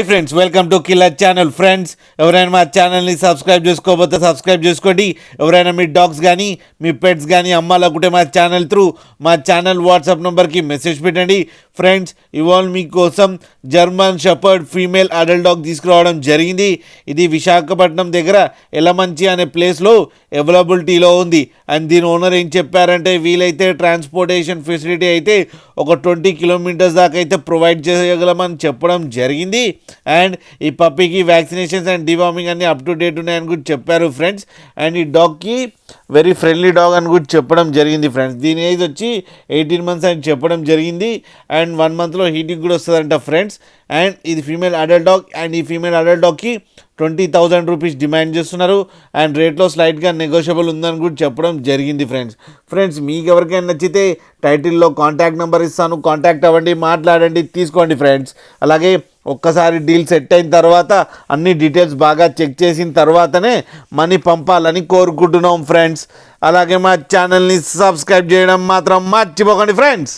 Friends welcome to killer channel. Friends ఎవరైనా మా ఛానల్ని సబ్స్క్రైబ్ చేసుకోకపోతే సబ్స్క్రైబ్ చేసుకోండి. ఎవరైనా మీ డాగ్స్ కానీ మీ పెట్స్ కానీ అమ్మాలనుకుంటే మా ఛానల్ త్రూ మా ఛానల్ వాట్సాప్ నెంబర్కి మెసేజ్ పెట్టండి. ఫ్రెండ్స్ ఇవాళ మీకోసం German shepherd female adult dog తీసుకురావడం జరిగింది. ఇది విశాఖపట్నం దగ్గర ఎలమంచి అనే ప్లేస్లో అవైలబిలిటీలో ఉంది. అండ్ దీని ఓనర్ ఏం చెప్పారంటే వీలైతే ట్రాన్స్పోర్టేషన్ ఫెసిలిటీ అయితే ఒక 20 కిలోమీటర్స్ దాకా అయితే ప్రొవైడ్ చేయగలమని చెప్పడం జరిగింది. అండ్ ఈ పప్పీకి వ్యాక్సినేషన్స్ అండ్ డివార్మింగ్ అన్ని అప్ టు డేట్ ఉన్నాయని కూడా చెప్పారు ఫ్రెండ్స్. అండ్ ఈ డాగ్కి వెరీ ఫ్రెండ్లీ డాగ్ అని కూడా చెప్పడం జరిగింది ఫ్రెండ్స్. దీని ఏజ్ వచ్చి 18 months అని చెప్పడం జరిగింది. అండ్ 1 monthలో హీటింగ్ కూడా వస్తుందంట ఫ్రెండ్స్. అండ్ ఇది ఫీమేల్ అడల్ట్ డాగ్. అండ్ ఈ ఫీమేల్ అడల్ట్ డాగ్కి 20,000 రూపీస్ డిమాండ్ చేస్తున్నారు. అండ్ రేట్లో స్లైట్గా నెగోషియబుల్ ఉందని కూడా చెప్పడం జరిగింది ఫ్రెండ్స్ మీకు ఎవరికైనా నచ్చితే టైటిల్లో కాంటాక్ట్ నెంబర్ ఇస్తాను, కాంటాక్ట్ అవ్వండి, మాట్లాడండి, తీసుకోండి ఫ్రెండ్స్. అలాగే ఒక్కసారి డీల్ సెట్ అయిన తర్వాత అన్ని డీటెయిల్స్ బాగా చెక్ చేసిన తర్వాతనే మనీ పంపాలని కోరుకుంటున్నాం ఫ్రెండ్స్. అలాగే మా ఛానల్ని సబ్స్క్రైబ్ చేయడం మాత్రం మర్చిపోకండి ఫ్రెండ్స్.